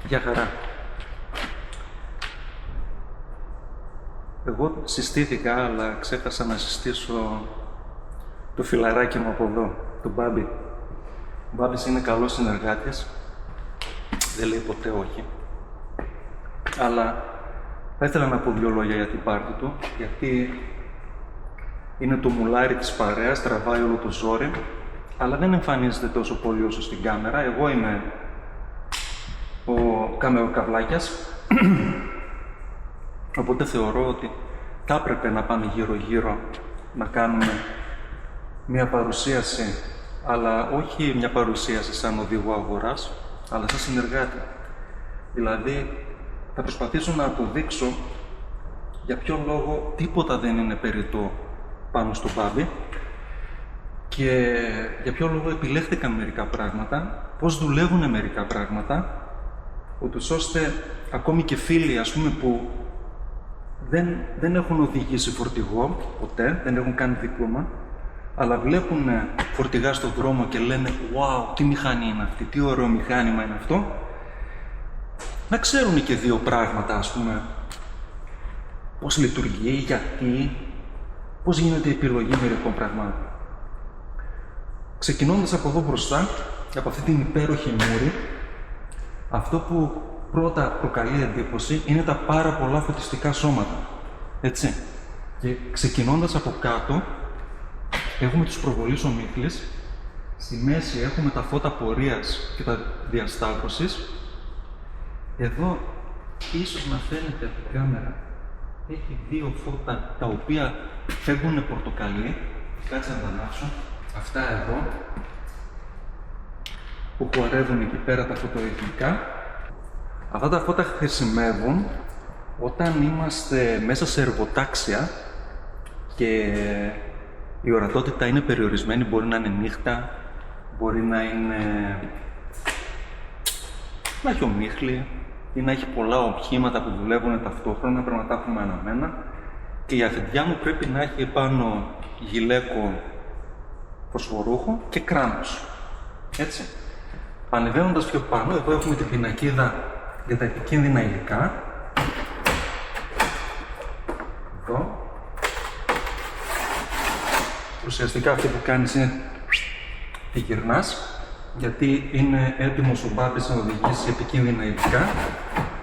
Γεια χαρά. Εγώ συστήθηκα, αλλά ξέχασα να συστήσω το φιλαράκι μου από εδώ, τον Μπάμπη. Ο Μπάμπης είναι καλός συνεργάτης, δεν λέει ποτέ όχι. Αλλά θα ήθελα να πω δύο λόγια για την πάρτι του, γιατί είναι το μουλάρι της παρέας, τραβάει όλο το ζόρι, αλλά δεν εμφανίζεται τόσο πολύ όσο στην κάμερα. Εγώ είμαι ο καμεροκαβλάκιας, οπότε θεωρώ ότι θα έπρεπε να πάμε γύρω-γύρω να κάνουμε μια παρουσίαση, αλλά όχι μια παρουσίαση σαν οδηγό αγοράς, αλλά σαν συνεργάτη. Δηλαδή, θα προσπαθήσω να αποδείξω για ποιο λόγο τίποτα δεν είναι περιττό πάνω στο Μπάμπη και για ποιο λόγο επιλέχθηκαν μερικά πράγματα, πώς δουλεύουν μερικά πράγματα, ούτως ώστε ακόμη και φίλοι, ας πούμε, που δεν έχουν οδηγήσει φορτηγό ποτέ, δεν έχουν κάνει δίπλωμα, αλλά βλέπουν φορτηγά στον δρόμο και λένε «Wow, τι μηχανή είναι αυτή, τι ωραίο μηχάνημα είναι αυτό», να ξέρουν και δύο πράγματα, ας πούμε, πώς λειτουργεί, γιατί, πώς γίνεται η επιλογή μερικών πραγμάτων. Ξεκινώντας από εδώ μπροστά, από αυτή την υπέροχη μούρη, αυτό που πρώτα προκαλεί εντύπωση είναι τα πάρα πολλά φωτιστικά σώματα. Έτσι. Και ξεκινώντας από κάτω, έχουμε τους προβολείς ομίχλης, στη μέση έχουμε τα φώτα πορείας και τα διασταύρωσης. Εδώ, ίσως να φαίνεται από την κάμερα, έχει δύο φώτα τα οποία φεύγουν πορτοκαλί. Κάτσε να τα ανάψω. Αυτά εδώ, που χορεύουν εκεί πέρα τα φωτορυθμικά. Αυτά τα φώτα χρησιμεύουν όταν είμαστε μέσα σε εργοτάξια και η ορατότητα είναι περιορισμένη. Μπορεί να είναι νύχτα, μπορεί να έχει ομίχλη ή να έχει πολλά οχήματα που δουλεύουν ταυτόχρονα, πρέπει να τα έχουμε αναμένα και η αφεντιά μου πρέπει να έχει επάνω γυλαίκο φωσφορούχο και κράνος. Έτσι. Ανεβαίνοντας πιο πάνω, εδώ έχουμε την πινακίδα για τα επικίνδυνα υλικά. Εδώ. Ουσιαστικά αυτό που κάνεις είναι τη γυρνάς, γιατί είναι έτοιμος ο Μπάμπης να οδηγήσει επικίνδυνα υλικά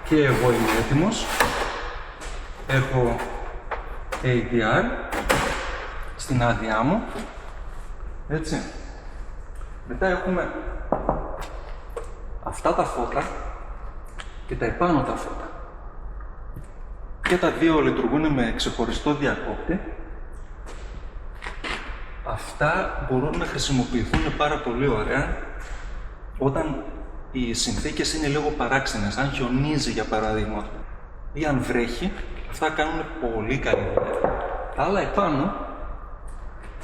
και εγώ είμαι έτοιμος. Έχω ADR στην άδειά μου. Έτσι. Μετά έχουμε αυτά τα φώτα και τα επάνω τα φώτα. Και τα δύο λειτουργούν με ξεχωριστό διακόπτη. Αυτά μπορούν να χρησιμοποιηθούν πάρα πολύ ωραία όταν οι συνθήκες είναι λίγο παράξενες. Αν χιονίζει, για παράδειγμα, ή αν βρέχει, αυτά κάνουν πολύ καλή δουλειά. Τα άλλα επάνω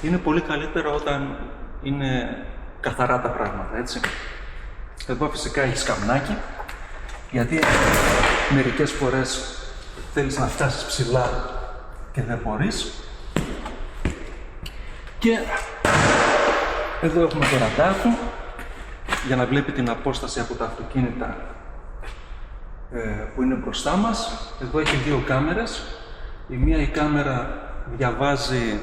είναι πολύ καλύτερα όταν είναι καθαρά τα πράγματα, έτσι. Εδώ φυσικά έχει σκαμνάκι, γιατί μερικές φορές θέλεις να φτάσεις ψηλά και δεν μπορείς. Και εδώ έχουμε το ραντάρ του, για να βλέπει την απόσταση από τα αυτοκίνητα που είναι μπροστά μας. Εδώ έχει δύο κάμερες. Η μία η κάμερα διαβάζει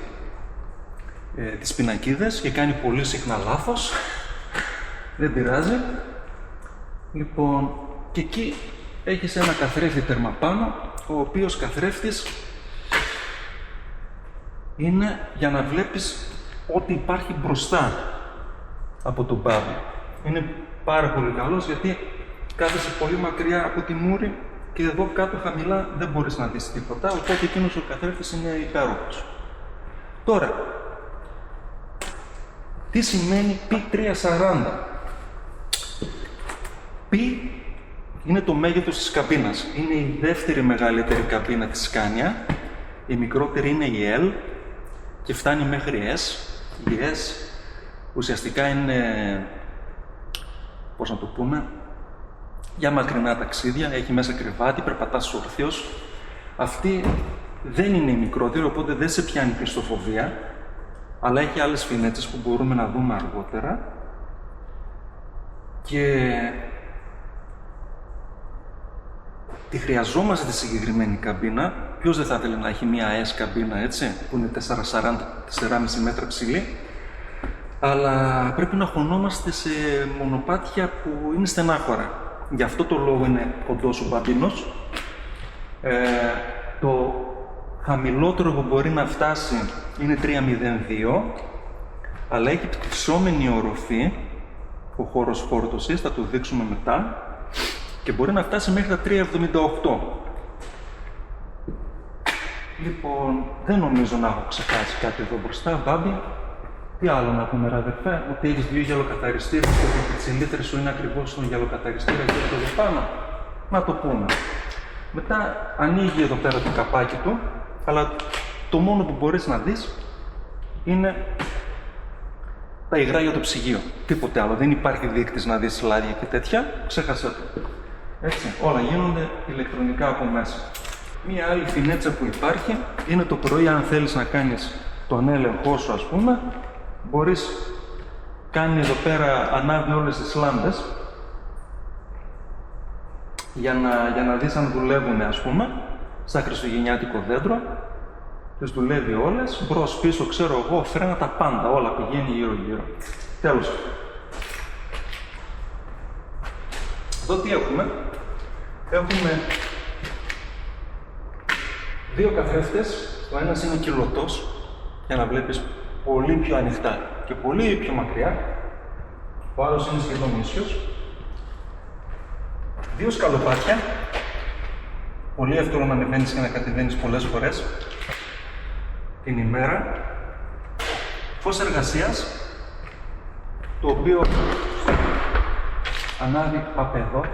τις πινακίδες και κάνει πολύ συχνά λάθος. Δεν πειράζει. Λοιπόν, και εκεί έχεις ένα καθρέφτη τέρμα πάνω, ο οποίος καθρέφτης είναι για να βλέπεις ό,τι υπάρχει μπροστά από τον Μπάμπη. Είναι πάρα πολύ καλός, γιατί κάθεσαι πολύ μακριά από τη μούρη και εδώ κάτω χαμηλά δεν μπορείς να δεις τίποτα, οπότε εκείνος ο καθρέφτης είναι υπέροχος. Τώρα, τι σημαίνει P340? P είναι το μέγεθος της καμπίνας. Είναι η δεύτερη μεγαλύτερη καμπίνα της Scania. Η μικρότερη είναι η L και φτάνει μέχρι S. Η S ουσιαστικά είναι, πώς να το πούμε, για μακρινά ταξίδια. Έχει μέσα κρεβάτι, περπατάς όρθιος. Αυτή δεν είναι η μικρότερη, οπότε δεν σε πιάνει κλειστοφοβία, αλλά έχει άλλες φινέτσες που μπορούμε να δούμε αργότερα. Και τη χρειαζόμαστε τη συγκεκριμένη καμπίνα. Ποιος δεν θα ήθελε να έχει μια S καμπίνα, έτσι, που είναι 4,5 μέτρα ψηλή. Αλλά πρέπει να χωνόμαστε σε μονοπάτια που είναι στενάχωρα. Γι' αυτό το λόγο είναι κοντός ο μπαμπίνος. Το χαμηλότερο που μπορεί να φτάσει είναι 3,02, αλλά έχει πτυσσόμενη οροφή ο χώρος φόρτωσης, θα το δείξουμε μετά, και μπορεί να φτάσει μέχρι τα 3,78. Λοιπόν, δεν νομίζω να έχω ξεχάσει κάτι εδώ μπροστά, Μπάμπη. Τι άλλο να πούμε, ρε αδερφέ, ότι έχεις 2 γυαλοκαθαριστήρες και ότι οι τσιλίτρες σου είναι ακριβώς στον γυαλοκαθαριστήρα και εδώ πάνω. Να το πούμε. Μετά ανοίγει εδώ πέρα το καπάκι του, αλλά το μόνο που μπορείς να δεις είναι τα υγρά για το ψυγείο. Τίποτε άλλο. Δεν υπάρχει δείκτης να δεις λάδια και τέτοια. Ξέχασέ το. Έτσι, όλα γίνονται ηλεκτρονικά από μέσα. Μία άλλη φινέτσα που υπάρχει είναι το πρωί, αν θέλεις να κάνεις τον έλεγχό σου, ας πούμε, μπορείς, κάνει εδώ πέρα, ανάβει όλες τις λάμπες για να δεις αν δουλεύουν, ας πούμε, σαν χριστουγεννιάτικο δέντρο. Τις δουλεύει όλες, μπρος, πίσω, ξέρω εγώ, φρένα, τα πάντα, όλα πηγαίνει γύρω-γύρω. Τέλος. Εδώ τι έχουμε? Έχουμε 2 καθρέφτες, ο ένας είναι κιλωτός, για να βλέπεις πολύ πιο ανοιχτά και πολύ πιο μακριά. Ο άλλος είναι σχεδόν ίσιος. 2 σκαλοπάτια, πολύ εύκολο να ανεβαίνεις και να κατεβαίνεις πολλές φορές την ημέρα. Φως εργασίας, το οποίο ανάβει απ' εδώ.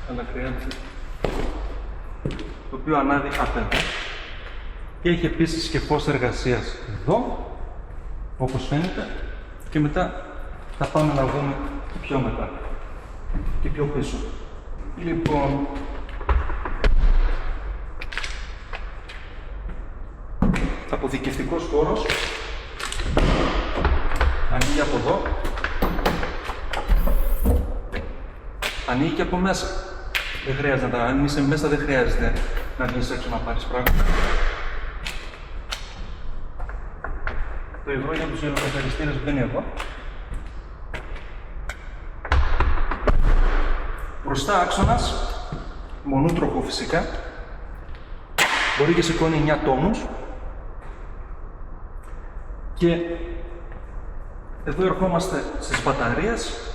Αλλά χρειάζεται. Το οποίο ανάβει απ' εδώ. Και έχει επίσης και φως εργασίας εδώ, όπως φαίνεται, και μετά θα πάμε να δούμε πιο μετά και πιο πίσω. Λοιπόν, αποθηκευτικός χώρος, ανοίγει από εδώ, ανοίγει και από μέσα. Δεν χρειάζεται αν είσαι μέσα, δεν χρειάζεται να βγεις έξω να πάρεις πράγματα. Το υγρό για τους γυαλοκαθαριστήρες μπαίνει εδώ. Μπροστά άξονας, μονότροχο φυσικά. Μπορεί και σηκώνει 9 τόνους. Και εδώ ερχόμαστε στις μπαταρίες.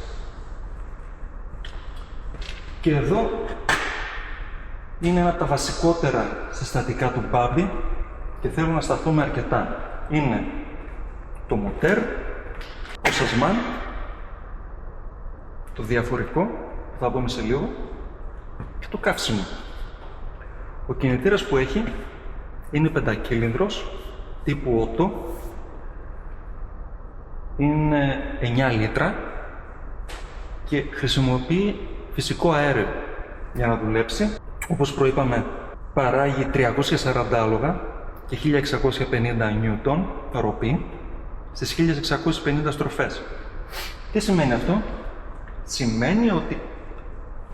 Και εδώ είναι ένα από τα βασικότερα συστατικά του Μπάμπη και θέλω να σταθούμε αρκετά. Είναι το μοτέρ, ο σασμάν, το διαφορικό, που θα πούμε σε λίγο, και το καύσιμο. Ο κινητήρας που έχει είναι πεντακύλινδρος, τύπου Otto, είναι 9 λίτρα και χρησιμοποιεί φυσικό αέριο για να δουλέψει. Όπως προείπαμε, παράγει 340 άλογα και 1650 νιούτον ροπή στις 1650 στροφές. Τι σημαίνει αυτό? Σημαίνει ότι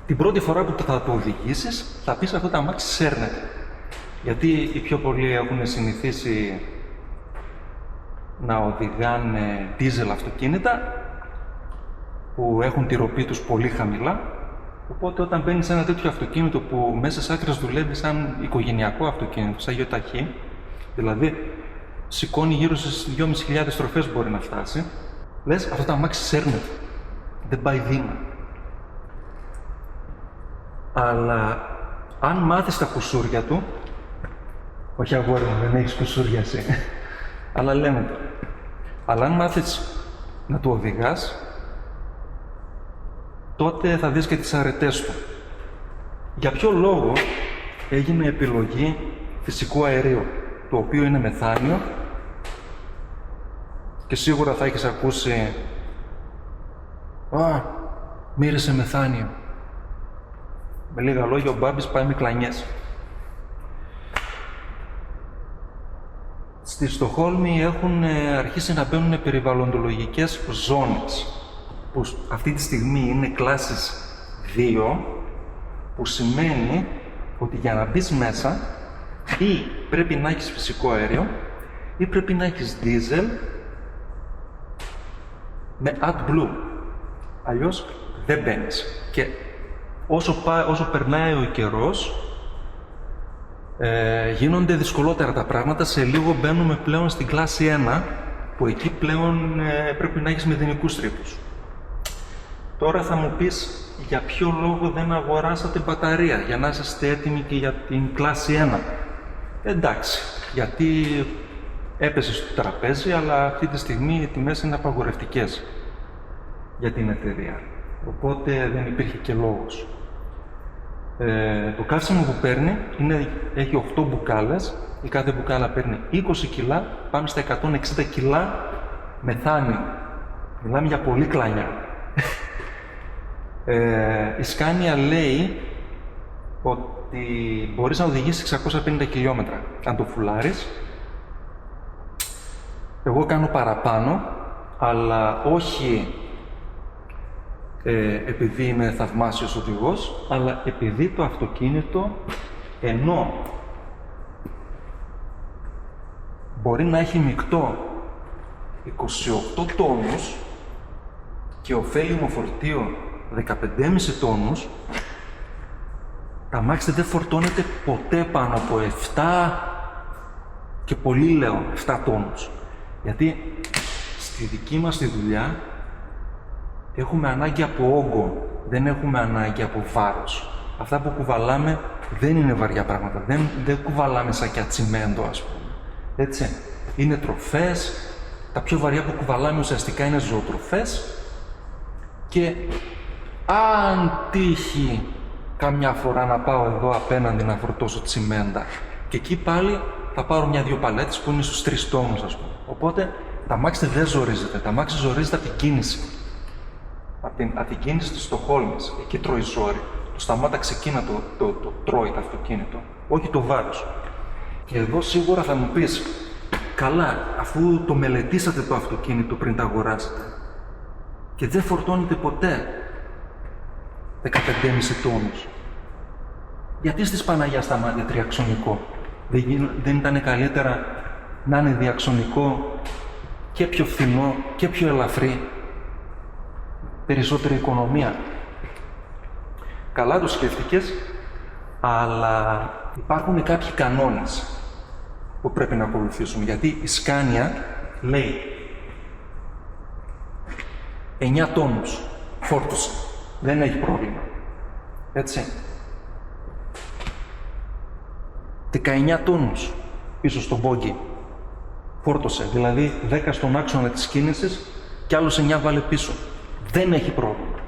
την πρώτη φορά που θα το οδηγήσεις, θα πεις αυτό το αμάξι σέρνεται. Γιατί οι πιο πολλοί έχουν συνηθίσει να οδηγάνε δίζελ αυτοκίνητα που έχουν τη ροπή τους πολύ χαμηλά. Οπότε όταν μπαίνεις σε ένα τέτοιο αυτοκίνητο που μέσα σ' άκρες δουλεύει σαν οικογενειακό αυτοκίνητο, σαν γιοταχή, δηλαδή σηκώνει γύρω στις 2.500 στροφές μπορεί να φτάσει, λες αυτό το αμάξι σέρνεται, δεν πάει βήμα. Αλλά αν μάθεις τα κουσούρια του, όχι αγόρι μου, δεν έχεις κουσούρια εσύ, αλλά λέμε το, αλλά αν μάθεις να το οδηγάς, τότε θα δεις και τις αρετές του. Για ποιο λόγο έγινε επιλογή φυσικού αερίου, το οποίο είναι μεθάνιο, και σίγουρα θα έχεις ακούσει «Α, μύρισε μεθάνιο». Με λίγα λόγια, ο Μπάμπης πάει με κλανιές. Στη Στοκχόλμη έχουν αρχίσει να μπαίνουν περιβαλλοντολογικές ζώνες, που αυτή τη στιγμή είναι κλάσεις 2, που σημαίνει ότι για να μπεις μέσα ή πρέπει να έχεις φυσικό αέριο ή πρέπει να έχεις diesel με AdBlue. Αλλιώς δεν μπαίνεις. Και όσο περνάει ο καιρός, γίνονται δυσκολότερα τα πράγματα. Σε λίγο μπαίνουμε πλέον στην κλάση 1, που εκεί πλέον πρέπει να έχεις μηδενικούς τρύπους. Τώρα θα μου πεις, για ποιο λόγο δεν αγοράσατε μπαταρία, για να είσαστε έτοιμοι και για την κλάση 1. Εντάξει, γιατί έπεσε στο τραπέζι, αλλά αυτή τη στιγμή οι τιμές είναι απαγορευτικές για την εταιρεία. Οπότε δεν υπήρχε και λόγος. Το καύσιμο που παίρνει έχει 8 μπουκάλες. Η κάθε μπουκάλα παίρνει 20 κιλά, πάμε στα 160 κιλά μεθάνιο. Μιλάμε για πολύ κλανιά. Η Scania λέει ότι μπορείς να οδηγήσεις 650 χιλιόμετρα αν το φουλάρεις. Εγώ κάνω παραπάνω, αλλά όχι επειδή είμαι θαυμάσιος οδηγός, αλλά επειδή το αυτοκίνητο, ενώ μπορεί να έχει μεικτό 28 τόνους και ωφέλιμο φορτίο 15,5 τόνους, τα αμάξι δεν φορτώνεται ποτέ πάνω από 7 και πολύ λέω 7 τόνους. Γιατί στη δική μας τη δουλειά έχουμε ανάγκη από όγκο, δεν έχουμε ανάγκη από βάρος. Αυτά που κουβαλάμε δεν είναι βαριά πράγματα, δεν κουβαλάμε σακιά τσιμέντο, ας πούμε. Έτσι, είναι τροφές, τα πιο βαριά που κουβαλάμε ουσιαστικά είναι ζωοτροφές και αν τύχει καμιά φορά να πάω εδώ απέναντι να φορτώσω τσιμέντα και εκεί πάλι θα πάρω 1-2 παλέτες που είναι στους 3 τόνους, ας πούμε. Οπότε τα αμάξι δεν ζορίζεται, τα αμάξι ζορίζεται από την κίνηση. Από την κίνηση της Στοκχόλμης, εκεί τρώει ζόρι. Το σταμάτα ξεκίνα το τρώει το αυτοκίνητο, όχι το βάρος. Και εδώ σίγουρα θα μου πεις, καλά, αφού το μελετήσατε το αυτοκίνητο πριν το αγοράσετε και δεν φορτώνετε ποτέ 15,5 τόνους, γιατί στις Παναγιά σταμάτησε τριαξονικό? Δεν ήταν καλύτερα να είναι διαξονικό και πιο φθηνό και πιο ελαφρύ, περισσότερη οικονομία? Καλά το σκέφτηκες, αλλά υπάρχουν κάποιοι κανόνες που πρέπει να ακολουθήσουμε, γιατί η Scania λέει 9 τόνους φόρτωσε, δεν έχει πρόβλημα, έτσι. 19 τόνους πίσω στον μπόγκι φόρτωσε, δηλαδή 10 στον άξονα της κίνησης και άλλους 9 βάλε πίσω, δεν έχει πρόβλημα.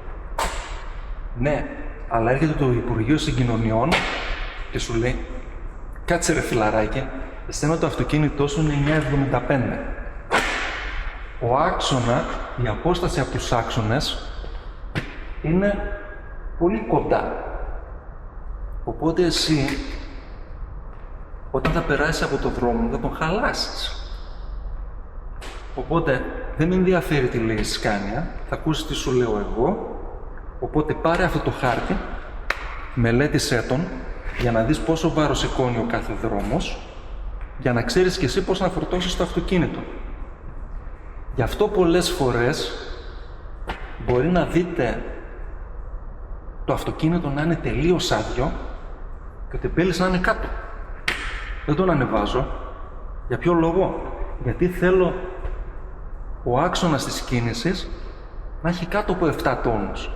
Ναι, αλλά έρχεται το Υπουργείο Συγκοινωνιών και σου λέει, κάτσε ρε φιλαράκι, εσένα το αυτοκίνητό σου είναι 9,75. Ο άξονα, η απόσταση από τους άξονες είναι πολύ κοντά. Οπότε εσύ, όταν θα περάσεις από το δρόμο, θα τον χαλάσεις. Οπότε δεν με ενδιαφέρει τι λέει η Scania, θα ακούσεις τι σου λέω εγώ. Οπότε πάρε αυτό το χάρτη, μελέτησέ τον, για να δεις πόσο βάρος σηκώνει ο κάθε δρόμος, για να ξέρεις και εσύ πώς να φορτώσεις το αυτοκίνητο. Γι' αυτό πολλές φορές μπορεί να δείτε το αυτοκίνητο να είναι τελείως άδειο και το εμπέλης να είναι κάτω. Δεν τον ανεβάζω. Για ποιο λόγο? Γιατί θέλω ο άξονας της κίνησης να έχει κάτω από 7 τόνους.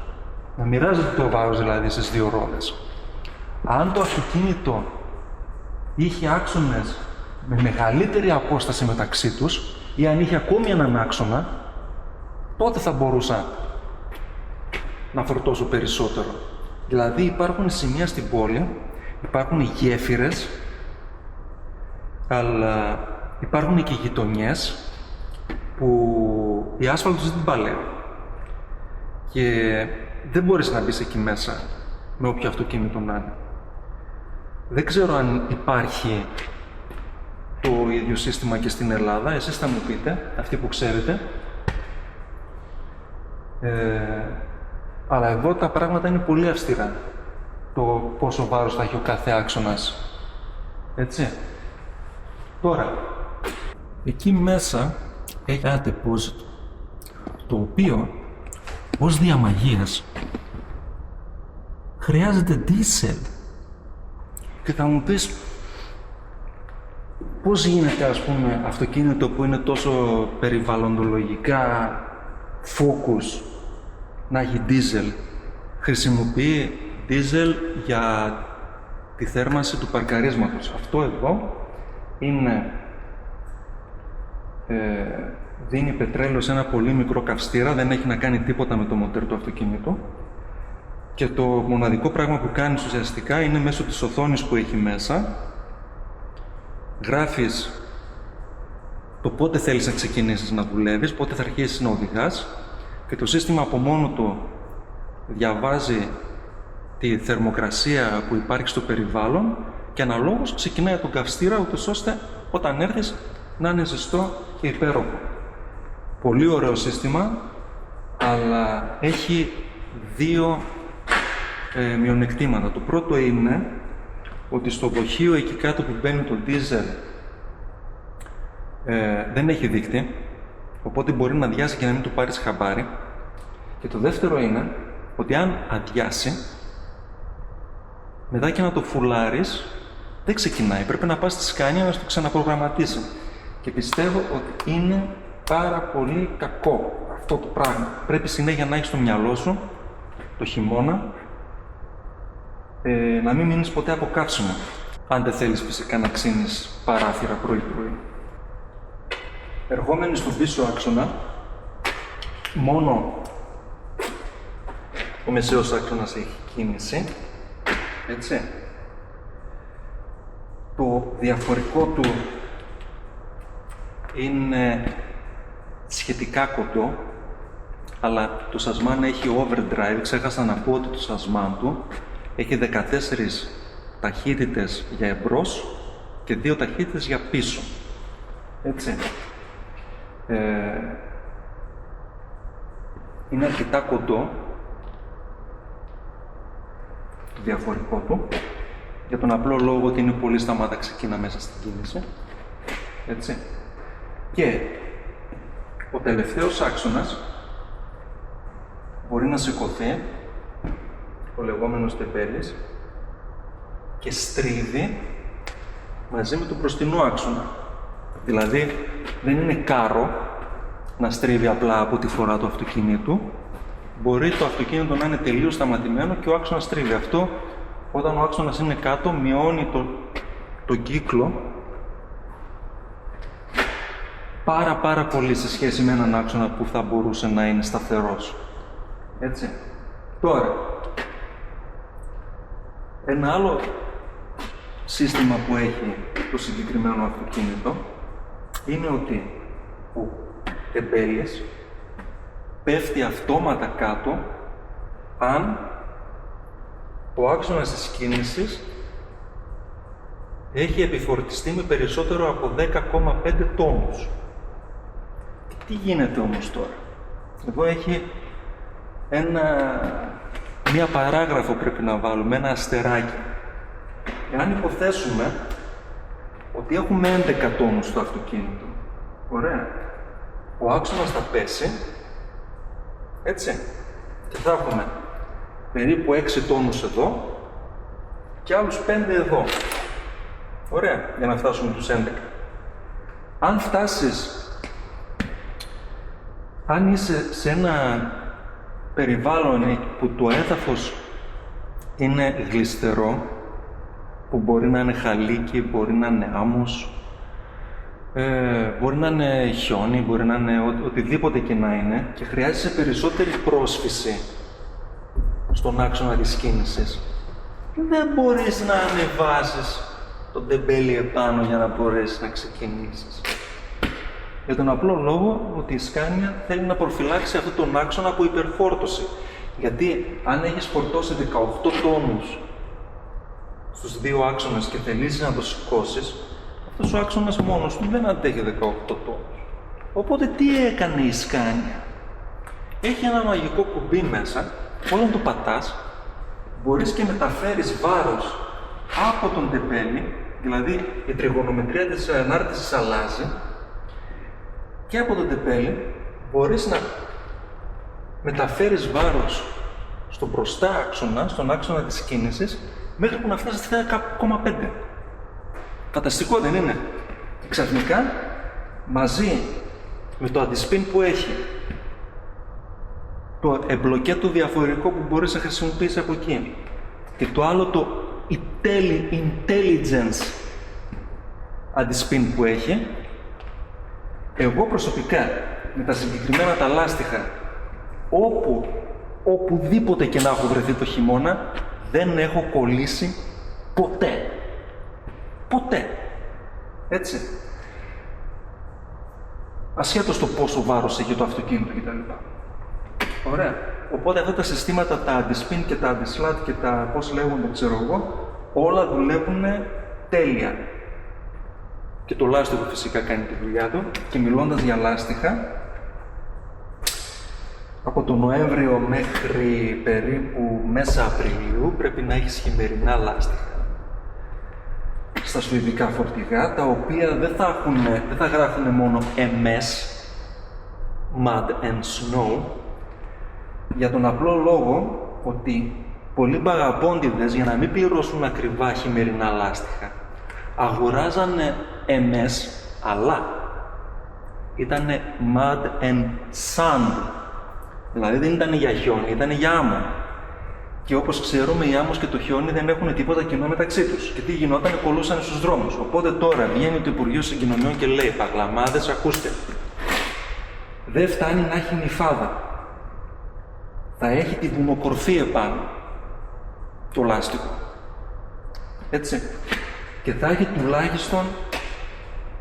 Να μοιράζεται το βάρος δηλαδή στις δύο ρόδες. Αν το αυτοκίνητο είχε άξονες με μεγαλύτερη απόσταση μεταξύ τους ή αν είχε ακόμη έναν άξονα, τότε θα μπορούσα να φορτώσω περισσότερο. Δηλαδή υπάρχουν σημεία στην πόλη, υπάρχουν γέφυρες, αλλά υπάρχουν και γειτονιές που η άσφαλτος δεν την παλεύει. Και δεν μπορείς να μπεις εκεί μέσα με όποιο αυτοκίνητο να είναι. Δεν ξέρω αν υπάρχει το ίδιο σύστημα και στην Ελλάδα. Εσείς θα μου πείτε, αυτοί που ξέρετε. Αλλά εδώ τα πράγματα είναι πολύ αυστηρά. Το πόσο βάρος θα έχει ο κάθε άξονας. Έτσι. Τώρα, εκεί μέσα έχει ένα deposit, το οποίο, ως διαμαγείας, χρειάζεται diesel. Και θα μου πεις, πώς γίνεται, ας πούμε, αυτοκίνητο που είναι τόσο περιβαλλοντολογικά focus να έχει diesel? Χρησιμοποιεί diesel για τη θέρμανση του παρκαρίσματος. Αυτό εδώ είναι, δίνει πετρέλαιο σε ένα πολύ μικρό καυστήρα, δεν έχει να κάνει τίποτα με το μοτέρ του αυτοκίνητου, και το μοναδικό πράγμα που κάνει ουσιαστικά είναι μέσω της οθόνης που έχει μέσα γράφεις το πότε θέλεις να ξεκινήσεις να δουλεύεις, πότε θα αρχίσεις να οδηγάς, και το σύστημα από μόνο του διαβάζει τη θερμοκρασία που υπάρχει στο περιβάλλον και αναλόγως ξεκινάει τον καυστήρα, ούτως ώστε όταν έρθεις να είναι ζεστό και υπέροχο. Πολύ ωραίο σύστημα, αλλά έχει δύο μειονεκτήματα. Το πρώτο είναι ότι στο δοχείο εκεί κάτω που μπαίνει το diesel δεν έχει δείκτη, οπότε μπορεί να αδειάσει και να μην του πάρεις χαμπάρι. Και το δεύτερο είναι ότι αν αδειάσει, μετά και να το φουλάρεις, δεν ξεκινάει. Πρέπει να πας στη σκάνια να το ξαναπρογραμματίσει. Και πιστεύω ότι είναι πάρα πολύ κακό αυτό το πράγμα. Πρέπει συνέχεια να έχεις στο μυαλό σου το χειμώνα να μην μείνεις ποτέ από καύσιμο. Αν δεν θέλεις φυσικά να ξύνεις παράθυρα πρωί-πρωί. Ερχόμενοι στον πίσω άξονα, μόνο ο μεσαίος άξονας έχει κίνηση, έτσι. Το διαφορικό του είναι σχετικά κοντό, αλλά το Sazman έχει overdrive. Ξέχασα να πω ότι το Sazman του έχει 14 ταχύτητες για εμπρός και 2 ταχύτητες για πίσω. Έτσι. Είναι αρκετά κοντό το διαφορικό του, για τον απλό λόγο ότι είναι πολύ σταμάτα ξεκίνα μέσα στην κίνηση. Έτσι. Και ο τελευταίος άξονας μπορεί να σηκωθεί, ο λεγόμενος τεμπέλης, και στρίβει μαζί με τον μπροστινό άξονα. Δηλαδή, δεν είναι κάρο να στρίβει απλά από τη φορά του αυτοκίνητου. Μπορεί το αυτοκίνητο να είναι τελείως σταματημένο και ο άξονας στρίβει. Αυτό, όταν ο άξονας είναι κάτω, μειώνει τον κύκλο πάρα πολύ σε σχέση με έναν άξονα που θα μπορούσε να είναι σταθερός. Έτσι. Τώρα, ένα άλλο σύστημα που έχει το συγκεκριμένο αυτοκίνητο είναι ότι ο τεμπέλης πέφτει αυτόματα κάτω αν ο άξονας της κίνησης έχει επιφορτιστεί με περισσότερο από 10,5 τόνους. Τι γίνεται όμως τώρα? Εδώ έχει μία παράγραφο πρέπει να βάλουμε, ένα αστεράκι. Εάν υποθέσουμε ότι έχουμε 11 τόνους στο αυτοκίνητο, ωραία, ο άξονας θα πέσει, έτσι, και θα έχουμε περίπου 6 τόνους εδώ και άλλους 5 εδώ. Ωραία, για να φτάσουμε τους 11. Αν φτάσεις, αν είσαι σε ένα περιβάλλον που το έδαφος είναι γλιστερό, που μπορεί να είναι χαλίκι, μπορεί να είναι άμμος, μπορεί να είναι χιόνι, μπορεί να είναι οτιδήποτε και να είναι, και χρειάζεσαι περισσότερη πρόσφυση στον άξονα της κίνησης. Δεν μπορείς να ανεβάσεις το τεμπέλι επάνω για να μπορέσεις να ξεκινήσεις. Για τον απλό λόγο ότι η Scania θέλει να προφυλάξει αυτόν τον άξονα από υπερφόρτωση. Γιατί αν έχεις φορτώσει 18 τόνους στους δύο άξονες και θελήσεις να το σηκώσεις, αυτός ο άξονας μόνος του δεν αντέχει 18 τόνους. Οπότε τι έκανε η Scania? Έχει ένα μαγικό κουμπί μέσα, όταν το πατάς, μπορείς και μεταφέρεις βάρος από τον τεμπέλη, δηλαδή η τριγωνομετρία της ανάρτησης αλλάζει, και από τον τεμπέλη μπορείς να μεταφέρεις βάρος στον μπροστά άξονα, στον άξονα της κίνησης, μέχρι που να φτάσει στη 10,5. Φανταστικό δεν είναι? Ξαφνικά, μαζί με το αντισπίν που έχει, το εμπλοκέ του διαφορικό που μπορείς να χρησιμοποιήσεις από εκεί, και το άλλο το intelligence αντισπίν που έχει, εγώ προσωπικά με τα συγκεκριμένα τα λάστιχα, οπουδήποτε και να έχω βρεθεί το χειμώνα, δεν έχω κολλήσει ποτέ. Ποτέ. Έτσι. Ασχέτως το πόσο βάρος έχει το αυτοκίνητο κτλ. Ωραία. Οπότε αυτά τα συστήματα, τα anti-spin και τα anti-slat και τα πώς λέγονται, ξέρω εγώ, όλα δουλεύουν τέλεια. Και το λάστιχο φυσικά κάνει τη δουλειά του. Και μιλώντας για λάστιχα, από τον Νοέμβριο μέχρι περίπου μέσα Απριλίου πρέπει να έχεις χειμερινά λάστιχα στα σουηδικά φορτηγά, τα οποία δεν θα γράφουν μόνο MS, Mud and Snow, για τον απλό λόγο ότι πολλοί μπαγαπόντιδες, για να μην πληρώσουν ακριβά χειμερινά λάστιχα, αγοράζανε MS, αλλά ήτανε Mud and Sand. Δηλαδή δεν ήταν για χιόνι, ήταν για άμμο. Και όπως ξέρουμε, οι άμμος και το χιόνι δεν έχουν τίποτα κοινό μεταξύ τους. Και τι γινόταν, κολλούσαν στους δρόμους. Οπότε τώρα βγαίνει το Υπουργείο Συγκοινωνιών και λέει: παγλαμάδες, ακούστε. Δεν φτάνει να έχει νυφάδα. Θα έχει τη βουνοκορφή επάνω το λάστιχο. Έτσι. Και θα έχει τουλάχιστον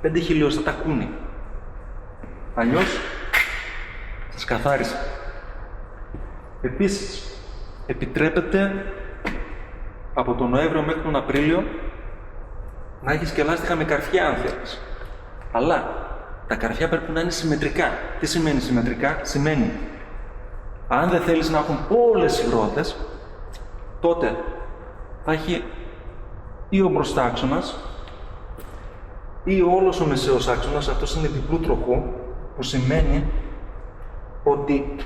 5 χιλιοστά τακούνι. Αλλιώς σας καθάρισα. Επίσης, επιτρέπεται από τον Νοέμβριο μέχρι τον Απρίλιο να έχεις και λάστιχα με καρφιά, αν θέλεις. Αλλά τα καρφιά πρέπει να είναι συμμετρικά. Τι σημαίνει συμμετρικά? Σημαίνει αν δεν θέλεις να έχουν όλες οι ρόδες, τότε θα έχει ή ο μπροστά άξονας ή όλος ο μεσαίος άξονας. Αυτός είναι διπλού τροχού, που σημαίνει ότι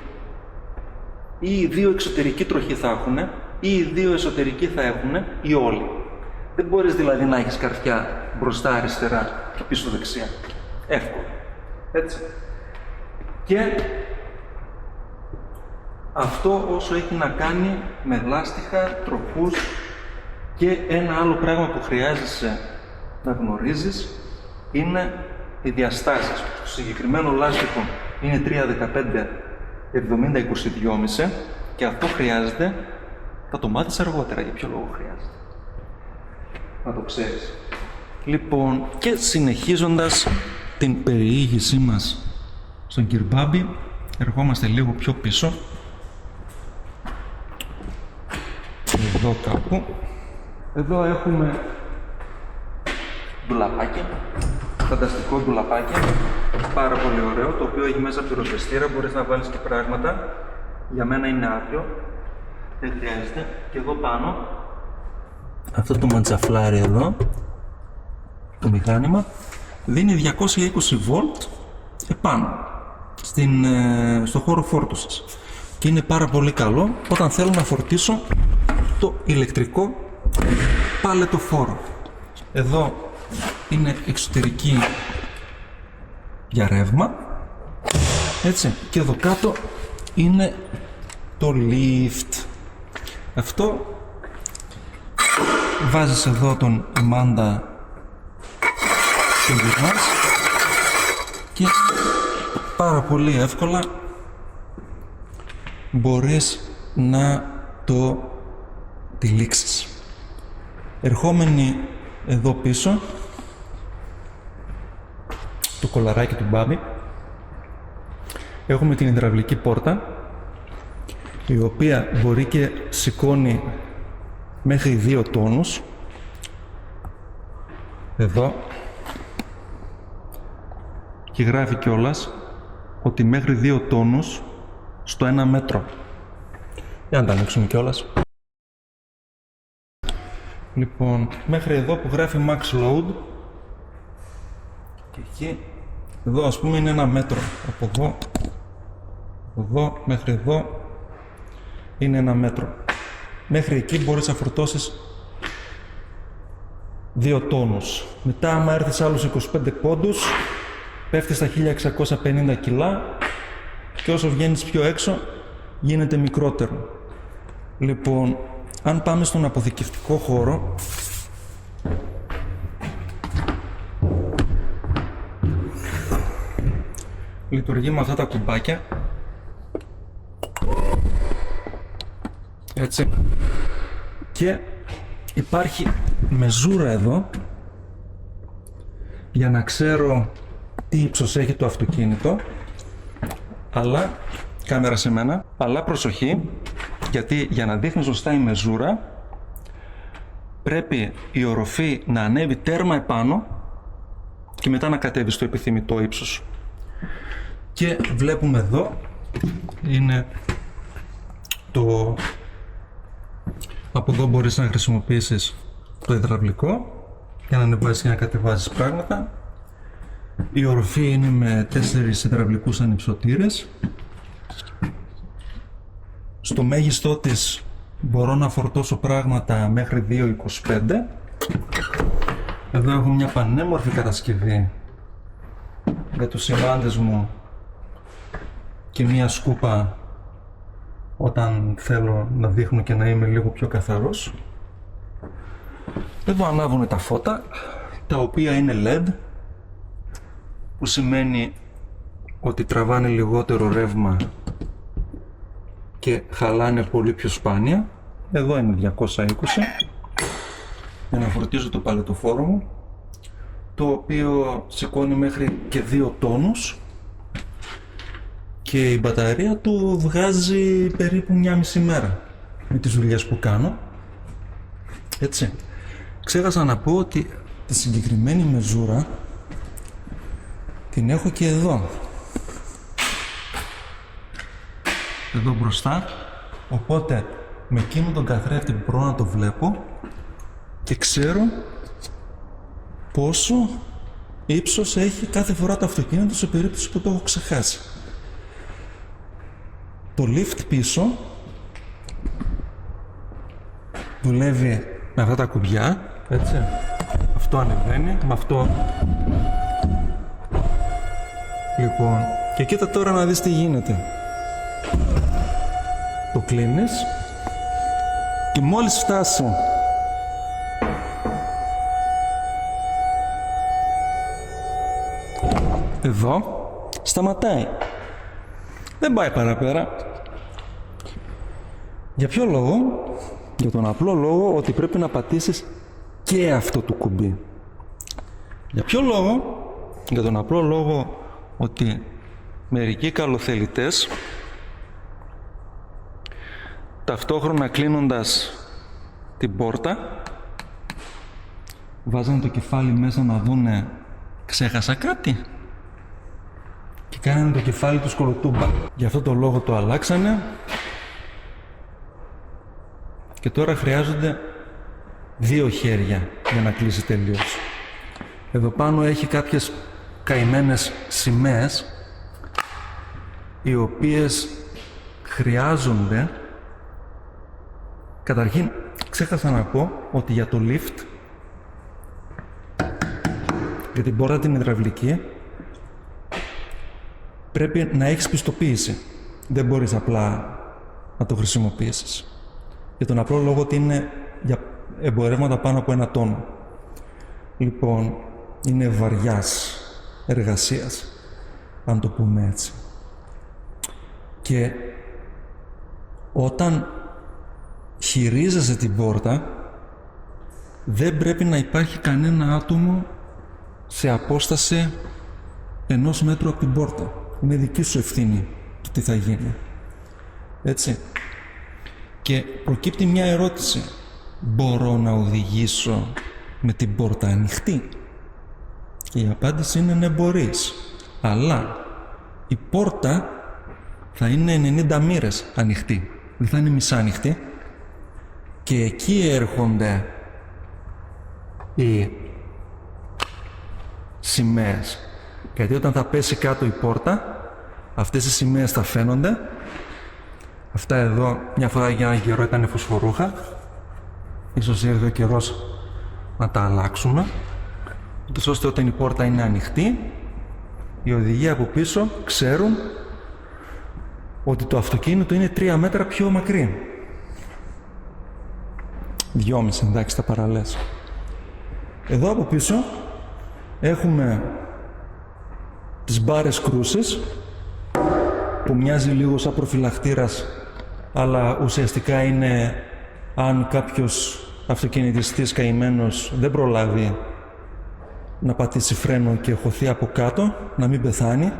ή οι δύο εξωτερικοί τροχοί θα έχουν, ή οι δύο εσωτερικοί θα έχουν, ή όλοι. Δεν μπορείς δηλαδή να έχεις καρφιά μπροστά αριστερά και πίσω δεξιά. Εύκολο. Έτσι. Και αυτό όσο έχει να κάνει με λάστιχα, τροχούς, και ένα άλλο πράγμα που χρειάζεσαι να γνωρίζεις είναι οι διαστάσεις. Το συγκεκριμένο λάστιχο είναι 3,15 70-22,5 και αυτό χρειάζεται, θα το μάθεις αργότερα για ποιο λόγο χρειάζεται. Να το ξέρεις. Λοιπόν, και συνεχίζοντας την περιήγησή μας στον Κυρμπάμπη, ερχόμαστε λίγο πιο πίσω. Εδώ κάπου. Εδώ έχουμε ντουλαπάκι, φανταστικό ντουλαπάκι, πάρα πολύ ωραίο, το οποίο έχει μέσα πυροσβεστήρα, μπορείς να βάλεις και πράγματα. Για μένα είναι άδειο, δεν χρειάζεται. Και εδώ πάνω, αυτό το μαντζαφλάρι εδώ, το μηχάνημα, δίνει 220 βολτ επάνω, στο χώρο φόρτωσης. Και είναι πάρα πολύ καλό όταν θέλω να φορτίσω το ηλεκτρικό πάλετο φόρο. Εδώ είναι εξωτερική για ρεύμα, έτσι, και εδώ κάτω είναι το lift. Αυτό βάζεις εδώ τον μάντα και γυρνάς και πάρα πολύ εύκολα μπορείς να το τυλίξεις. Ερχόμενοι εδώ πίσω, το κολαράκι του Μπάμπη, έχουμε την υδραυλική πόρτα, η οποία μπορεί και σηκώνει μέχρι 2 τόνους. Εδώ και γράφει κιόλας ότι μέχρι 2 τόνους στο 1 μέτρο. Για να τα ανοίξουμε κιόλας. Λοιπόν, μέχρι εδώ που γράφει Max Load και εκεί, εδώ ας πούμε είναι 1 μέτρο. Από εδώ μέχρι εδώ είναι 1 μέτρο. Μέχρι εκεί μπορείς να φορτώσεις 2 τόνους. Μετά άμα έρθεις άλλους 25 πόντους, πέφτεις στα 1650 κιλά και όσο βγαίνεις πιο έξω γίνεται μικρότερο. Λοιπόν, αν πάμε στον αποθηκευτικό χώρο, λειτουργεί με αυτά τα κουμπάκια. Έτσι. Και υπάρχει μεζούρα εδώ για να ξέρω τι ύψος έχει το αυτοκίνητο, αλλά κάμερα σε μένα, αλλά προσοχή, γιατί για να δείχνει σωστά η μεζούρα πρέπει η οροφή να ανέβει τέρμα επάνω και μετά να κατέβει στο επιθυμητό ύψος. Και βλέπουμε εδώ είναι το... Από εδώ μπορείς να χρησιμοποιήσεις το υδραυλικό για να ανεβάσεις και να κατεβάσεις πράγματα. Η οροφή είναι με 4 υδραυλικούς ανυψωτήρες. Στο μέγιστό της μπορώ να φορτώσω πράγματα μέχρι 2,25. Εδώ έχω μια πανέμορφη κατασκευή για τους συμβάντες μου και μια σκούπα όταν θέλω να δείχνω και να είμαι λίγο πιο καθαρός. Εδώ ανάβουν τα φώτα, τα οποία είναι LED, που σημαίνει ότι τραβάνε λιγότερο ρεύμα και χαλάνε πολύ πιο σπάνια. Εδώ είναι 220 για να φορτίζω το παλετοφόρο μου, το οποίο σηκώνει μέχρι και 2 τόνους και η μπαταρία του βγάζει περίπου 1,5 μέρα με τις δουλειές που κάνω. Έτσι. Ξέχασα να πω ότι τη συγκεκριμένη μεζούρα την έχω και εδώ. Εδώ μπροστά. Οπότε με εκείνον τον καθρέφτη που μπορώ να το βλέπω και ξέρω πόσο ύψος έχει κάθε φορά το αυτοκίνητο σε περίπτωση που το έχω ξεχάσει. Το lift πίσω δουλεύει με αυτά τα κουμπιά, έτσι. Αυτό ανεβαίνει, με αυτό. Λοιπόν, και κοίτα τώρα να δεις τι γίνεται. Το κλείνεις και μόλις φτάσει εδώ, σταματάει. Δεν πάει παραπέρα. Για ποιο λόγο? Για τον απλό λόγο ότι πρέπει να πατήσεις και αυτό το κουμπί. Για ποιο λόγο? Για τον απλό λόγο ότι μερικοί καλοθελητές, ταυτόχρονα κλείνοντας την πόρτα, βάζανε το κεφάλι μέσα να δούνε ξέχασα κάτι και κάνανε το κεφάλι του σκολοτούμπα. Γι' αυτό το λόγο το αλλάξανε και τώρα χρειάζονται 2 χέρια για να κλείσει τελείως. Εδώ πάνω έχει κάποιες καημένες σημαίες οι οποίες χρειάζονται. Καταρχήν ξέχασα να πω ότι για το lift, για την πόρτα την υδραυλική, πρέπει να έχεις πιστοποίηση. Δεν μπορείς απλά να το χρησιμοποιήσεις. Για τον απλό λόγο ότι είναι για εμπορεύματα πάνω από 1 τόνο. Λοιπόν, είναι βαριάς εργασίας, αν το πούμε έτσι. Και όταν χειρίζεσαι την πόρτα, δεν πρέπει να υπάρχει κανένα άτομο σε απόσταση 1 μέτρου από την πόρτα. Είναι δική σου ευθύνη το τι θα γίνει. Έτσι. Και προκύπτει μια ερώτηση. Μπορώ να οδηγήσω με την πόρτα ανοιχτή? Και η απάντηση είναι ναι, μπορείς. Αλλά η πόρτα θα είναι 90 μοίρες ανοιχτή. δεν θα είναι μισάνοιχτη και εκεί έρχονται οι σημαίες. Γιατί όταν θα πέσει κάτω η πόρτα, αυτές οι σημαίες θα φαίνονται. Αυτά εδώ μια φορά για έναν καιρό ήταν φωσφορούχα. Ίσως ήρθε ο καιρός να τα αλλάξουμε, ώστε όταν η πόρτα είναι ανοιχτή, οι οδηγοί από πίσω ξέρουν ότι το αυτοκίνητο είναι 3 μέτρα πιο μακρύ. 2,5, εντάξει, τα παραλές. Εδώ από πίσω έχουμε τις μπάρες κρούσης, που μοιάζει λίγο σαν προφυλακτήρας, αλλά ουσιαστικά είναι αν κάποιος αυτοκινητιστής καημένος δεν προλάβει να πατήσει φρένο και χωθεί από κάτω, να μην πεθάνει.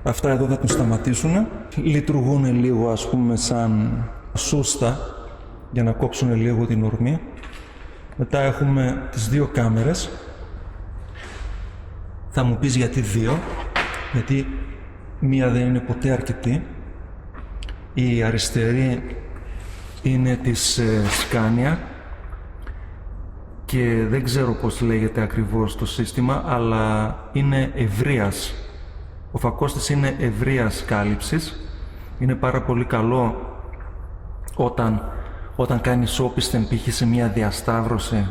Αυτά εδώ θα τον σταματήσουν. Λειτουργούν λίγο, ας πούμε, σαν σούστα για να κόψουν λίγο την ορμή. Μετά έχουμε τις 2 κάμερες. Θα μου πεις γιατί 2, γιατί μία δεν είναι ποτέ αρκετή. Η αριστερή είναι της Scania και δεν ξέρω πώς λέγεται ακριβώς το σύστημα, αλλά είναι ευρείας. Ο φακός της είναι ευρείας κάλυψης. Είναι πάρα πολύ καλό όταν κάνεις όπισθεν, π.χ. σε μια διασταύρωση,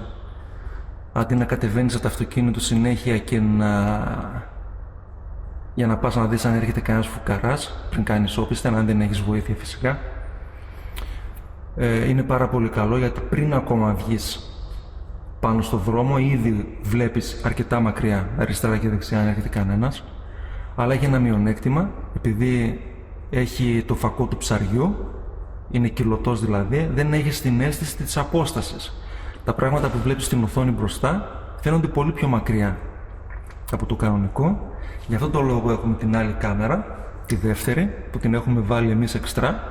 αντί να κατεβαίνεις από το αυτοκίνητο συνέχεια και για να πας να δεις αν έρχεται κανένας φουκαράς πριν κάνεις όπισθεν, αν δεν έχεις βοήθεια φυσικά. Είναι πάρα πολύ καλό γιατί πριν ακόμα βγεις πάνω στο δρόμο ήδη βλέπεις αρκετά μακριά αριστερά και δεξιά αν έρχεται κανένας. Αλλά έχει ένα μειονέκτημα, επειδή έχει το φακό του ψαριού, είναι κιλωτός δηλαδή, δεν έχεις την αίσθηση της απόστασης. Τα πράγματα που βλέπεις στην οθόνη μπροστά φαίνονται πολύ πιο μακριά από το κανονικό. Γι' αυτόν τον λόγο έχουμε την άλλη κάμερα, τη δεύτερη, που την έχουμε βάλει εμείς εξτρά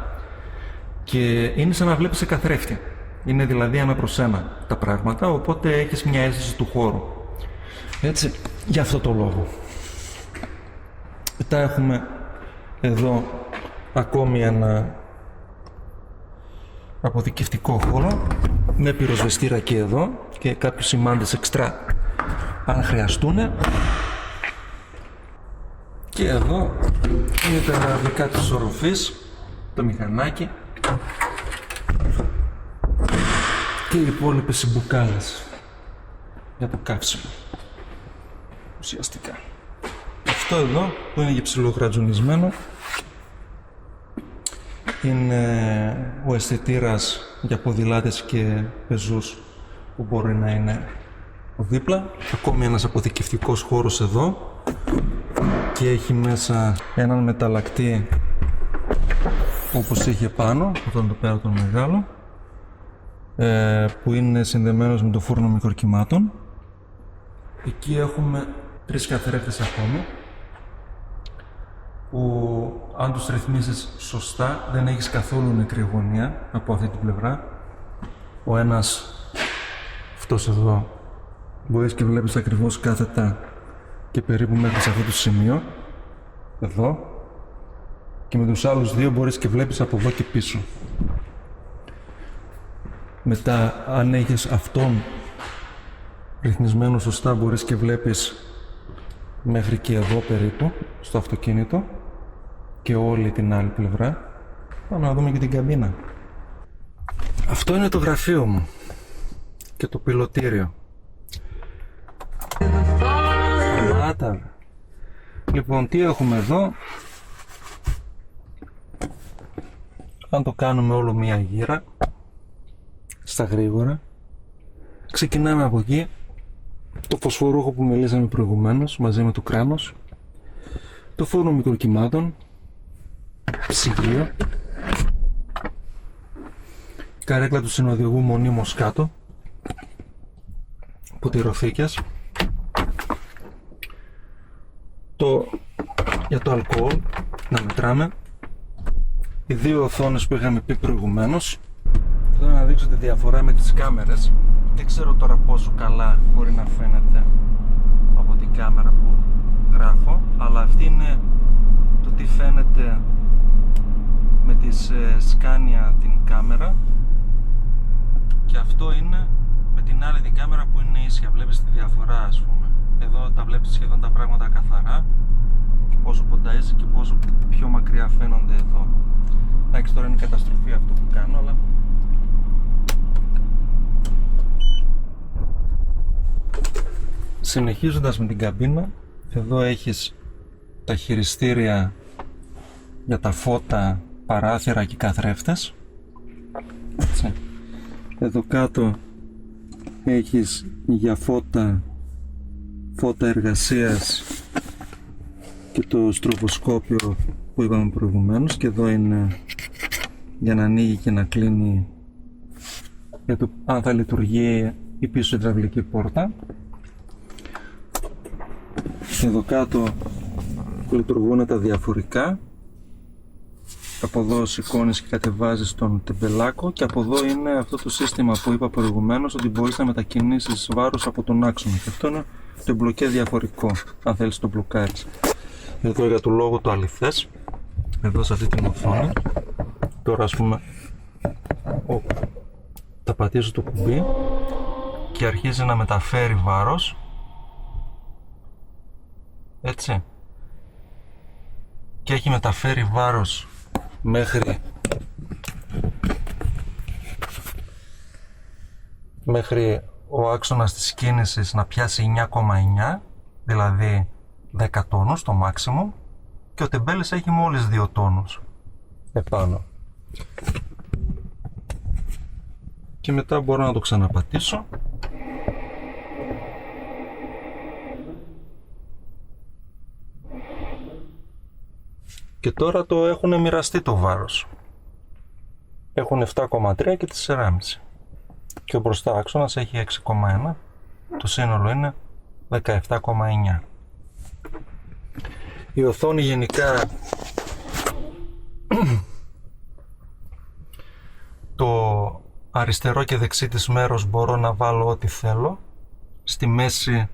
και είναι σαν να βλέπεις σε καθρέφτη. Είναι δηλαδή 1 προς 1 τα πράγματα, οπότε έχεις μια αίσθηση του χώρου. Έτσι, γι' αυτό το λόγο. Μετά έχουμε εδώ ακόμη ένα αποθηκευτικό χώρο με πυροσβεστήρα και εδώ και κάποιους σημάντες εξτρά αν χρειαστούν. Και εδώ είναι τα γραφικά της οροφής, το μηχανάκι και οι υπόλοιπες συμπουκάλες για το καύσιμο ουσιαστικά. Αυτό εδώ που είναι και ψιλογρατζουνισμένο είναι ο αισθητήρας για ποδηλάτες και πεζούς που μπορεί να είναι δίπλα. Ακόμη ένας αποθηκευτικός χώρος εδώ και έχει μέσα έναν μεταλλακτή όπως είχε πάνω, αυτόν εδώ πέρα τον μεγάλο, που είναι συνδεμένος με το φούρνο μικροκυμάτων. Εκεί έχουμε 3 καθρέφτες ακόμη που αν τους ρυθμίσεις σωστά δεν έχεις καθόλου νεκρή γωνία από αυτή την πλευρά. Ο ένας, αυτός εδώ, μπορείς και βλέπεις ακριβώς κάθετα και περίπου μέχρι σε αυτό το σημείο εδώ, και με τους άλλους 2 μπορείς και βλέπεις από εδώ και πίσω. Μετά αν έχεις αυτόν ρυθμισμένο σωστά μπορείς και βλέπεις μέχρι και εδώ περίπου στο αυτοκίνητο και όλη την άλλη πλευρά. Πάμε να δούμε και την καμπίνα. Αυτό είναι το γραφείο μου και το πιλωτήριο. Λοιπόν, τι έχουμε εδώ? Αν το κάνουμε όλο μία γύρα στα γρήγορα, ξεκινάμε από εκεί, το φωσφορούχο που μιλήσαμε προηγουμένως μαζί με το κράνος, το φούρνο μικροκυμάτων, ψυγείο, καρέκλα του συνοδηγού μονίμως κάτω, ποτηροθήκες, για το αλκοόλ να μετράμε, οι 2 οθόνες που είχαμε πει προηγουμένως. Θέλω να δείξω τη διαφορά με τις κάμερες. Δεν ξέρω τώρα πόσο καλά μπορεί να φαίνεται από την κάμερα που γράφω, αλλά αυτή είναι το τι φαίνεται με τις σκάνια την κάμερα και αυτό είναι με την άλλη την κάμερα που είναι ίσια. Βλέπεις τη διαφορά, ας πούμε. Εδώ τα βλέπεις σχεδόν τα πράγματα καθαρά και πόσο κοντά είσαι και πόσο πιο μακριά φαίνονται εδώ. Εντάξει, τώρα είναι καταστροφή αυτό που κάνω, αλλά συνεχίζοντας με την καμπίνα, εδώ έχεις τα χειριστήρια για τα φώτα, παράθυρα και καθρέφτες. Έτσι. Εδώ κάτω έχεις για φώτα εργασίας και το στροβοσκόπιο που είπαμε προηγουμένως, και εδώ είναι για να ανοίγει και να κλείνει για το αν θα λειτουργεί η πίσω υδραυλική πόρτα. Εδώ κάτω λειτουργούν τα διαφορικά. Από εδώ σηκώνεις και κατεβάζεις τον τεμπελάκο, και από εδώ είναι αυτό το σύστημα που είπα προηγουμένως, ότι μπορείς να μετακινήσεις βάρος από τον άξονα, και αυτό είναι το μπλοκέ διαφορικό, αν θέλεις το μπλοκάρεις. Εδώ για το λόγο το αληθές, εδώ σε αυτή την οθόνη. Τώρα ας πούμε θα πατήσω το κουμπί και αρχίζει να μεταφέρει βάρος, έτσι, και έχει μεταφέρει βάρος μέχρι ο άξονας της κίνησης να πιάσει 9,9, δηλαδή 10 τόνους το maximum, και ο τεμπέλης έχει μόλις 2 τόνους επάνω. Και μετά μπορώ να το ξαναπατήσω και τώρα το έχουν μοιραστεί το βάρος. Έχουν 7,3 και 4,5 και ο μπροστά άξονας έχει 6,1. Το σύνολο είναι 17,9. Η οθόνη γενικά το αριστερό και δεξί της μέρος μπορώ να βάλω ό,τι θέλω. Στη μέση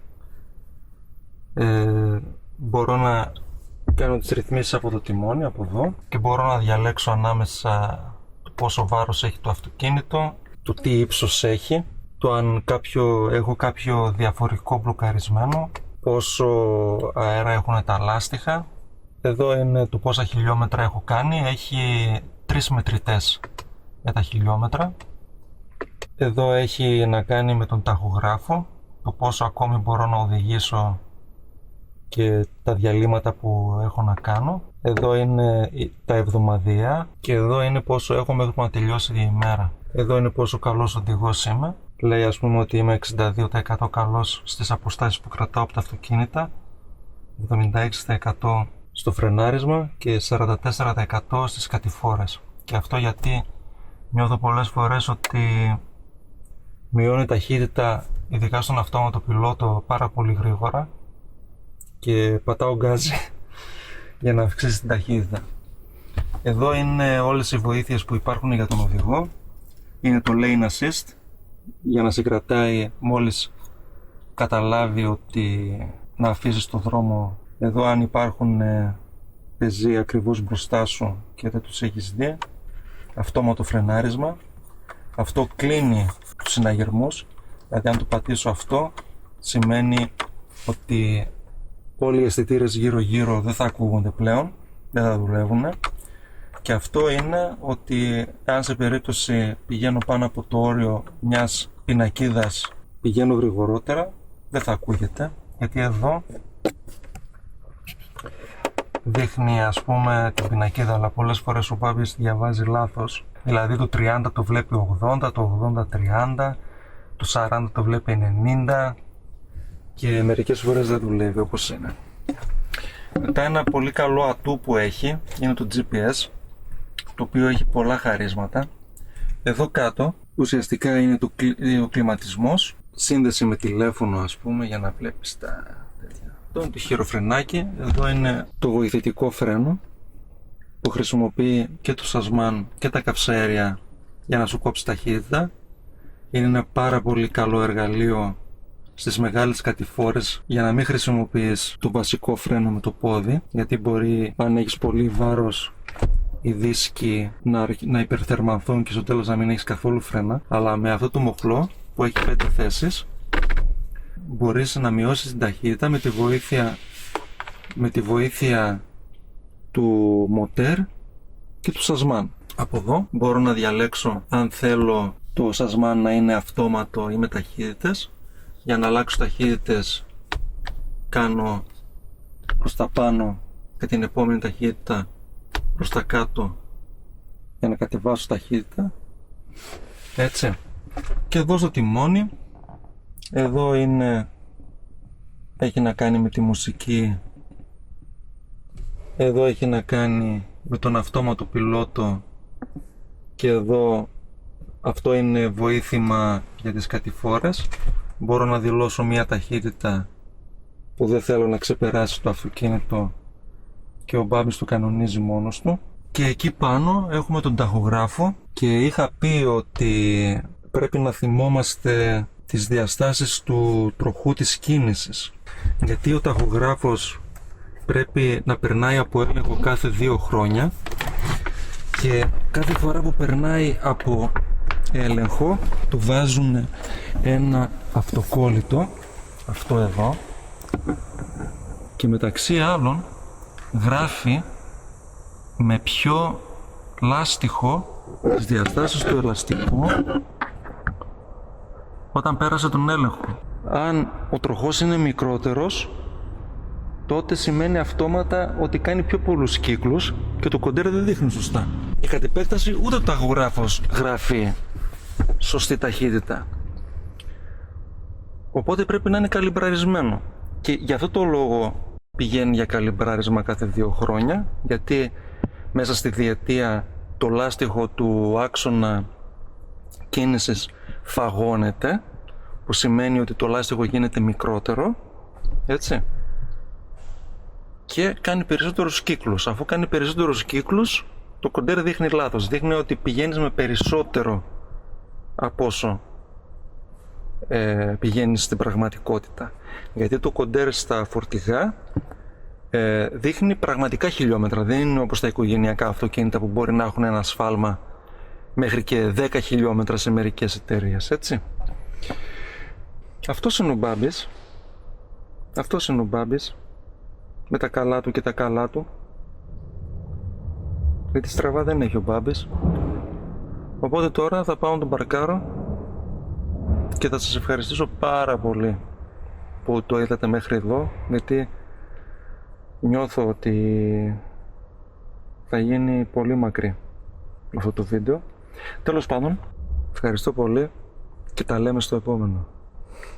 μπορώ να κάνω τις ρυθμίσεις από το τιμόνι, από εδώ, και μπορώ να διαλέξω ανάμεσα το πόσο βάρος έχει το αυτοκίνητο, το τι ύψος έχει, το αν έχω κάποιο διαφορικό μπλοκαρισμένο, πόσο αέρα έχουν τα λάστιχα. Εδώ είναι το πόσα χιλιόμετρα έχω κάνει, έχει 3 μετρητές για τα χιλιόμετρα. Εδώ έχει να κάνει με τον ταχογράφο, το πόσο ακόμη μπορώ να οδηγήσω και τα διαλύματα που έχω να κάνω. Εδώ είναι τα εβδομαδιαία και εδώ είναι πόσο έχω μέχρι που να τελειώσει η ημέρα. Εδώ είναι πόσο καλός οδηγός είμαι. Λέει ας πούμε ότι είμαι 62% καλός στις αποστάσεις που κρατάω από τα αυτοκίνητα, 76% στο φρενάρισμα και 44% στις κατηφόρες. Και αυτό γιατί νιώθω πολλές φορές ότι μειώνει ταχύτητα, ειδικά στον αυτόματο πιλότο, πάρα πολύ γρήγορα και πατάω γκάζι για να αυξήσει την ταχύτητα. Εδώ είναι όλες οι βοήθειες που υπάρχουν για τον οδηγό. Είναι το Lane Assist για να σε κρατάει μόλις καταλάβει ότι να αφήσεις το δρόμο. Εδώ αν υπάρχουν πεζοί ακριβώς μπροστά σου και δεν τους έχεις δει, αυτόματο φρενάρισμα. Αυτό κλείνει τους συναγερμούς, δηλαδή αν το πατήσω αυτό σημαίνει ότι όλοι οι αισθητήρες γύρω γύρω δεν θα ακούγονται πλέον, δεν θα δουλεύουν, και αυτό είναι ότι αν σε περίπτωση πηγαίνω πάνω από το όριο μιας πινακίδας, πηγαίνω γρηγορότερα, δεν θα ακούγεται, γιατί εδώ δείχνει ας πούμε την πινακίδα, αλλά πολλές φορές ο Μπάμπης διαβάζει λάθος, δηλαδή το 30 το βλέπει 80, το 80 30, το 40 το βλέπει 90 και μερικές φορές δεν δουλεύει όπως είναι. Μετά ένα πολύ καλό ατού που έχει είναι το GPS, το οποίο έχει πολλά χαρίσματα. Εδώ κάτω ουσιαστικά είναι ο κλιματισμός, σύνδεση με τηλέφωνο ας πούμε για να βλέπεις τα τέτοια. Εδώ είναι το χειροφρενάκι, εδώ είναι το βοηθητικό φρένο που χρησιμοποιεί και το σασμάν και τα καυσαέρια για να σου κόψει ταχύτητα. Είναι ένα πάρα πολύ καλό εργαλείο στις μεγάλες κατηφόρες για να μην χρησιμοποιείς το βασικό φρένο με το πόδι, γιατί μπορεί αν έχεις πολύ βάρος οι δίσκοι να υπερθερμανθούν και στο τέλος να μην έχεις καθόλου φρένα, αλλά με αυτό το μοχλό που έχει 5 θέσεις μπορείς να μειώσεις την ταχύτητα με τη βοήθεια του μοτέρ και του σασμάν. Από εδώ μπορώ να διαλέξω αν θέλω το σασμάν να είναι αυτόματο ή με ταχύτητες. Για να αλλάξω ταχύτητες κάνω προς τα πάνω και την επόμενη ταχύτητα προς τα κάτω για να κατεβάσω ταχύτητα, έτσι. Και εδώ στο τιμόνι, εδώ έχει να κάνει με τη μουσική, εδώ έχει να κάνει με τον αυτόματο πιλότο και εδώ αυτό είναι βοήθημα για τις κατηφόρες. Μπορώ να δηλώσω μια ταχύτητα που δεν θέλω να ξεπεράσει το αυτοκίνητο και ο Μπάμπης το κανονίζει μόνος του. Και εκεί πάνω έχουμε τον ταχογράφο και είχα πει ότι πρέπει να θυμόμαστε τις διαστάσεις του τροχού της κίνησης, γιατί ο ταχογράφος πρέπει να περνάει από έλεγχο κάθε 2 χρόνια και κάθε φορά που περνάει από έλεγχο του βάζουν ένα αυτοκόλλητο, αυτό εδώ, και μεταξύ άλλων γράφει με ποιο λάστιχο τις διαστάσεις του ελαστικού όταν πέρασε τον έλεγχο. Αν ο τροχός είναι μικρότερος, τότε σημαίνει αυτόματα ότι κάνει πιο πολλούς κύκλους και το κοντέρ δεν δείχνει σωστά. Η κατ' επέκταση ούτε ο ταχογράφος γράφει σωστή ταχύτητα. Οπότε πρέπει να είναι καλυμπραρισμένο. Και για αυτό το λόγο πηγαίνει για καλυμπράρισμα κάθε 2 χρόνια, γιατί μέσα στη διετία το λάστιχο του άξονα κίνησης φαγώνεται, που σημαίνει ότι το λάστιχο γίνεται μικρότερο, έτσι, και κάνει περισσότερους κύκλους. Αφού κάνει περισσότερους κύκλους, το κοντέρ δείχνει λάθος, δείχνει ότι πηγαίνεις με περισσότερο από όσο πηγαίνεις στην πραγματικότητα, γιατί το κοντέρ στα φορτηγά δείχνει πραγματικά χιλιόμετρα, δεν είναι όπως τα οικογενειακά αυτοκίνητα που μπορεί να έχουν ένα σφάλμα μέχρι και 10 χιλιόμετρα σε μερικές εταιρείες, έτσι. Αυτός είναι ο Μπάμπης με τα καλά του και τα καλά του, γιατί στραβά δεν έχει ο Μπάμπης. Οπότε τώρα θα πάω να τον παρκάρω και θα σας ευχαριστήσω πάρα πολύ που το είδατε μέχρι εδώ, γιατί νιώθω ότι θα γίνει πολύ μακρύ αυτό το βίντεο. Τέλος πάντων, ευχαριστώ πολύ και τα λέμε στο επόμενο.